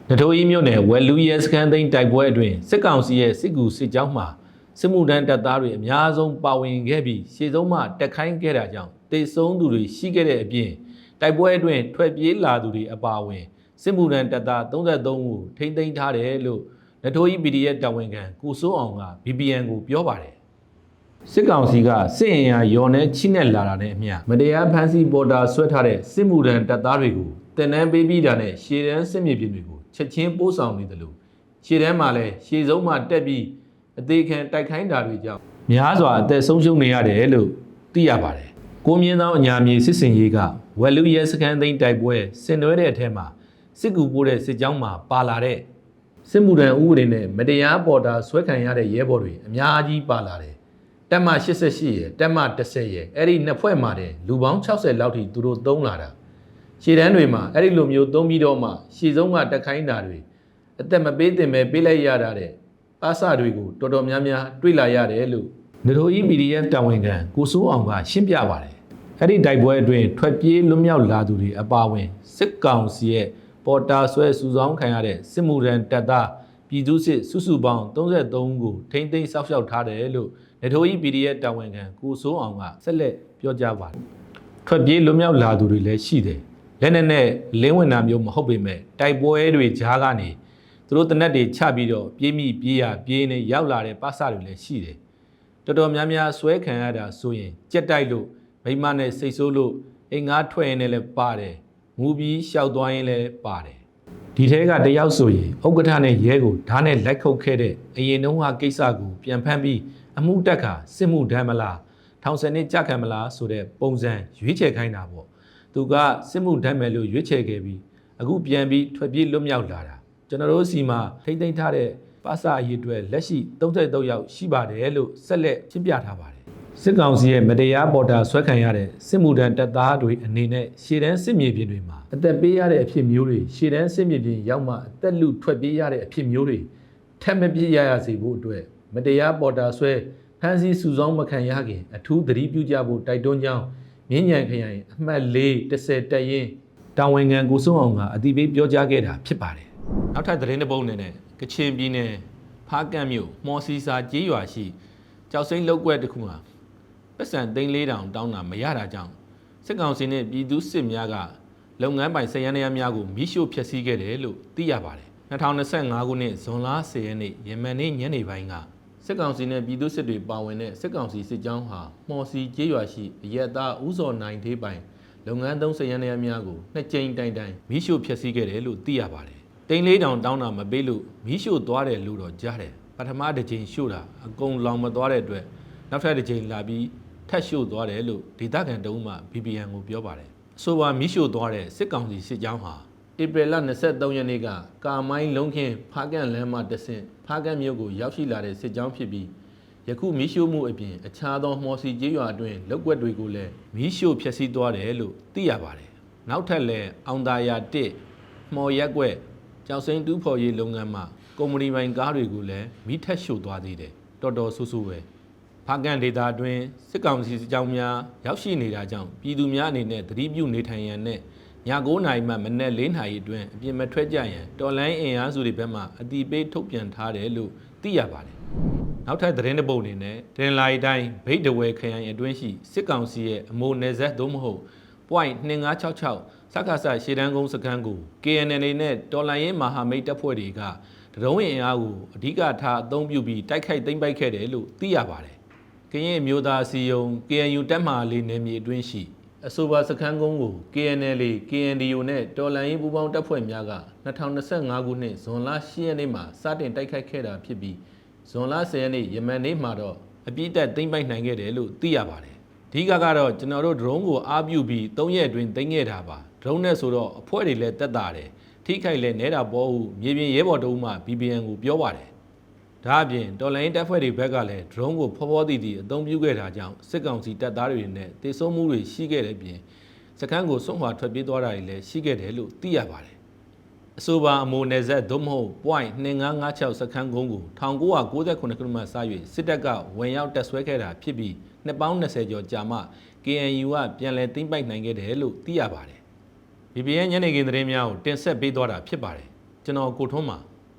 နထိုးကြီးမြို့နယ်ဝယ်လူရဲစခန်းသိမ်းတိုက်ပွဲအတွင်းစစ်ကောင်စီရဲ့စစ်ကူစစ်ကြောင်းမှာစစ်မှုထမ်းတပ်သားတွေအများဆုံးပါဝင်ခဲ့ပြီးရှေ့ဆုံးမှတက်ခိုင်းခဲ့တာကြောင့်တေဆုံးသူတွေရှိခဲ့တဲ့အပြင်တိုက်ပွဲအတွင်းထွက်ပြေးလာသူတွေအပါအဝင်စစ်မှုထမ်းတပ်သား33ဦးထိန်းသိမ်းထားတယ်လို့နထိုးကြီး PDF တာဝန်ခံကိုစိုးအောင်က BBN ကိုပြောပါတယ်စစ်ကောင်စီကစစ်အင်အားရော်နဲ့ချိနဲ့လာတာနဲ့အမျှမတရားဖမ်းဆီးပေါ်တာဆွဲထားတဲ့စစ်မှုထမ်းတပ်သားတွေကိုတင်နန်းပေးပြီးတာနဲ့ရှေ့တန်းစစ်မြေပြင်တွေကိုချက်ချင်းပို့ဆောင်နေတယ်လို့ရှေ့တန်းမှာလည်းရှေ့ဆုံးမှာတက်ပြီးအသေးခံတိုက်ခိုင်းတာတွေကြောင့်များစွာအသက်ဆုံးရှုံးနေရတယ်လို့သိရပါတယ်။ကိုမြင့်သောအညာမြေစစ်စင်ရေးကဝက်လူရဲစခန်းသိမ်းတိုက်ပွဲဆင်နွှဲတဲ့အထက်မှာစစ်ကူပို့တဲ့စစ်ကြောင်းမှာပါလာတဲ့စစ်မှုထမ်းဥပဒေနဲ့မတရားပေါ်တာဆွဲခံရတဲ့ရဲဘော်တွေအများကြီးပါလာတယ်။တပ်မ88ရယ်တပ်မ10ရယ်အဲ့ဒီနှစ်ဖွဲ့မှာတဲ့လူပေါင်း60လောက်ထိသူတို့သုံးလာတာရှေ့တန်းတွေမှာအဲ့ဒီလိုမျိုးသုံးပြီးတော့မှရှေ့ဆုံးကတက်ခိုင်းတာတွေအသက်မပေးတင်ပဲပေးလိုက်ရတာတဲ့ပါစတွေကိုတော်တော်များများတွေ့လာရတယ်လို့နထိုးကြီး PDF တာဝန်ခံကိုစိုးအောင်ကရှင်းပြပါတယ်အဲ့ဒီတိုက်ပွဲအတွင်းထွက်ပြေးလွတ်မြောက်လာသူတွေအပါအဝင်စစ်ကောင်စီရဲ့ပေါ်တာဆွဲစုဆောင်းခံရတဲ့စစ်မှုထမ်းတပ်သားပြည်သူစစ်စုစုပေါင်း33ဦးကိုထိန်းသိမ်းစောင့်ရှောက်ထားတယ်လို့နထိုးကြီး PDF တာဝန်ခံကိုစိုးအောင်ကဆက်လက်ပြောကြားပါတယ်ထွက်ပြေးလွတ်မြောက်လာသူတွေလည်းရှိတယ်လက်နဲ့လင်းဝင်တာမျိုးမဟုတ်ပေမဲ့တိုက်ပွဲတွေကြားကနေသူတို့တနက်တွေချပြီးတော့ပြေးမိပြေးရပြေးနေရောက်လာတဲ့ပါစတွေလည်းရှိတယ်တော်တော်များများဆွဲခံရတာဆိုရင်ကြက်တိုက်လို့မိမနဲ့စိတ်ဆိုးလို့အိမ်ငါထွက်ရင်လည်းပါတယ်ငူပြီးရှောက်သွားရင်လည်းပါတယ်ဒီထဲကတယောက်ဆိုရင်ဥက္ကဋ္ဌနဲ့ရဲကိုဓာတ်နဲ့လိုက်ခုတ်ခဲ့တဲ့အရင်တုန်းကကိစ္စကိုပြန်ဖမ်းပြီးအမှုတက်ခါစစ်မှုထမ်းမလားထောင်ဆယ်နှစ်ကြခံမလားဆိုတဲ့ပုံစံရွေးချယ်ခိုင်းတာပေါ့သူကစစ်မှုထမ်းမယ်လို့ရွေးချယ်ခဲ့ပြီးအခုပြန်ပြီးထွက်ပြေးလွတ်မြောက်လာတာကျွန်တော်တို့စီမှာထိမ့်သိမ်းထားတဲ့ပါစာအရေးအတွက်လက်ရှိ33ယောက်ရှိပါတယ်လို့ဆက်လက်ရှင်းပြထားပါတယ်စစ်ကောင်စီရဲ့မတရားပေါ်တာဆွဲခံရတဲ့စစ်မှုထမ်းတပ်သားတွေအနေနဲ့ရှေ့တန်းစစ်မြေပြင်တွေမှာအသက်ပေးရတဲ့အဖြစ်မျိုးတွေရှေ့တန်းစစ်မြေပြင်ရောက်မှအသက်လူထွက်ပြေးရတဲ့အဖြစ်မျိုးတွေထပ်မပြည့်ရစေဖို့အတွက်မတရားပေါ်တာဆွဲဖမ်းဆီးစုဆောင်းမခံရခင်အထူးသတိပြုကြဖို့တိုက်တွန်းကြောင်းမြင်းညံခရိုင်အမှတ်4 10တက်ရင်တာဝန်ခံကိုစိုးအောင်ကအတိပေးပြောကြားခဲ့တာဖြစ်ပါတယ်နောက်ထပ်သတင်းတစ်ပုဒ်နဲ့ကချင်ပြည်နယ်ဖားကန့်မြို့မော်စီစာကျေးရွာရှိကြောက်စိမ့်လောက်ကွက်တစ်ခုမှာပတ်စံ3,400တောင်းတာမရတာကြောင့်စစ်ကောင်စီနဲ့ပြည်သူစစ်များကလုပ်ငန်းပိုင်စက်ယန္တရားများကိုမိရှို့ဖျက်ဆီးခဲ့တယ်လို့သိရပါတယ်2025ခုနှစ်ဇွန်လ10ရက်နေ့ယမန်နေ့ညနေပိုင်းကစစ်ကောင်စီနဲ့ပြည်သူစစ်တွေပါဝင်တဲ့စစ်ကောင်စီစစ်ကြောင်းဟာမော်စီကျေးရွာရှိအရက်သားဦးစော်နိုင်သေးပိုင်လုပ်ငန်းသုံးစက်ယန္တရားများကိုနှစ်ကြိမ်တိုင်မိရှို့ဖျက်ဆီးခဲ့တယ်လို့သိရပါတယ်3,400တောင်းတာမပေးလို့မိရှို့သွားတယ်လို့တော့ကြားတယ်ပထမတစ်ကြိမ်ရှို့တာအကုန်လောင်မသွားတဲ့အတွက်နောက်ထပ်တစ်ကြိမ်လာပြီးထပ်ရှို့သွားတယ်လို့ဒေသခံတအုပ်မှ BBN ကိုပြောပါတယ်အဆိုပါမိရှို့သွားတဲ့စစ်ကောင်စီစစ်ကြောင်းဟာဧပြီလ23ရက်နေ့ကကာမိုင်းလုံးခင်းဖားကန့်လမ်းမှတဆင့်ဖားကန့်မြို့ကိုရောက်ရှိလာတဲ့စစ်ကြောင်းဖြစ်ပြီးယခုမိရှို့မှုအပြင်အခြားသောမော်စီကျေးရွာအတွင်းလောက်ကွက်တွေကိုလည်းမိရှို့ဖျက်ဆီးသွားတယ်လို့သိရပါတယ်နောက်ထပ်လည်းအောင်သာယာ1မှော်ရက်ကွက်ကျောက်စိမ်းတူးဖော်ရေးလုပ်ငန်းမှာကုမ္ပဏီပိုင်ကားတွေကိုလည်းမိထက်ရှို့သွားသေးတယ်တော်တော်ဆူဆူပဲဖားကန့်ဒေသအတွင်းစစ်ကောင်စီစစ်ကြောင်းများရောက်ရှိနေတာကြောင့်ပြည်သူများအနေနဲ့သတိပြုနေထိုင်ရန်နဲ့ည9နာရီမှမနက်4နာရီအတွင်းအပြင်မထွက်ကြရန်တော်လိုင်းအင်အားစုတွေဘက်မှအတိပေးထုတ်ပြန်ထားတယ်လို့သိရပါတယ်နောက်ထပ်သတင်းတစ်ပုဒ်အနေနဲ့ဒင်လာရီတိုင်းဗိတ်တဝဲခရိုင်အတွင်းရှိစစ်ကောင်စီရဲ့အမိုနယ်ဇက်သို့မဟုတ် .2566 စက္ကစရှေ့တန်းကုန်းစခန်းကို KNL နဲ့တော်လိုင်းရင်မဟာမိတ်တပ်ဖွဲ့တွေကဒရုန်းအင်အားကိုအဓိကထားအသုံးပြုပြီးတိုက်ခိုက်သိမ်းပိုက်ခဲ့တယ်လို့သိရပါတယ်ကရင်မျိုးသားစီယုံ KNU တပ်မဟာလေးနယ်မြေအတွင်းရှိအဆိုပါစခန်းကုန်းကို KNL, KNDO နဲ့တော်လိုင်းရင်ပူးပေါင်းတပ်ဖွဲ့များက2025ခုနှစ်ဇွန်လ10ရက်နေ့မှာစတင်တိုက်ခိုက်ခဲ့တာဖြစ်ပြီးဇွန်လ10ရက်နေ့ယမန်နေ့မှာတော့အပြည့်တက်သိမ်းပိုက်နိုင်ခဲ့တယ်လို့သိရပါတယ်အဓိကတော့ကျွန်တော်တို့ဒရုန်းကိုအားပြုပြီး3ရက်အတွင်းသိမ်းခဲ့တာပါဒရုန်းနဲ့ဆိုတော့အဖွဲ့တွေလည်းတက်တာတယ်ထိခိုက်လည်းနဲတာပေါ်ဟုမြေပြင်ရဲဘော်တအုပ်မှ BBN ကိုပြောပါတယ်ဒါအပြင်တော်လိုင်းတပ်ဖွဲ့တွေဘက်ကလည်းဒရုန်းကိုဖောတီအသုံးပြုခဲ့တာကြောင့်စစ်ကောင်စီတပ်သားတွေနဲ့တေဆုံးမှုတွေရှိခဲ့တဲ့ပြင်စခန်းကိုစွန့်ခွာထွက်ပြေးသွားတာတွေလည်းရှိခဲ့တယ်လို့သိရပါတယ်အဆိုပါအမိုနယ်ဇက်သို့မဟုတ် .2556 စခန်းကုန်းကို1998ခုနှစ်မှစ၍စစ်တပ်ကဝင်ရောက်တပ်ဆွဲခဲ့တာဖြစ်ပြီးနှစ်ပေါင်း20ကျော်ကြာမှ KNU ကပြန်လည်သိမ်းပိုက်နိုင်ခဲ့တယ်လို့သိရပါတယ်BBN ညနေခင်းသတင်းများကိုတင်ဆက်ပေးသွားတာဖြစ်ပါတယ် ကျွန်တော်ကိုထွန်းပါ